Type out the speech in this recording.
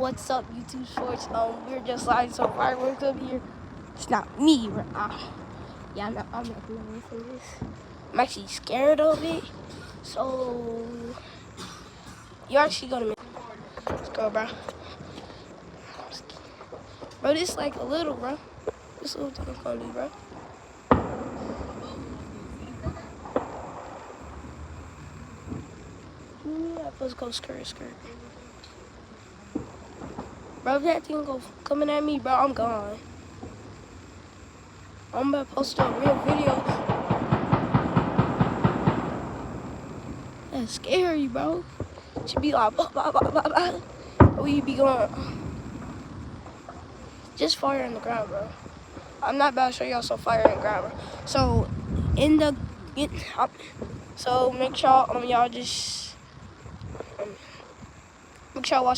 What's up, YouTube Shorts? We're just sliding some fireworks up here. It's not me, yeah, I'm not doing anything for this. I'm actually scared of it. So you're actually gonna make. Let's go, bro. Bro, this like a little, bro. This little thing's gonna do, bro. Yeah, let's go skirt. Bro, if that thing go coming at me, bro, I'm gone. I'm about to post a real video. That's scary, bro. Should be like, blah, blah, blah, blah, blah. Where you be going? Just fire in the ground, bro. I'm not about to show y'all some fire in the ground, bro. So, so make sure y'all just make sure y'all watch.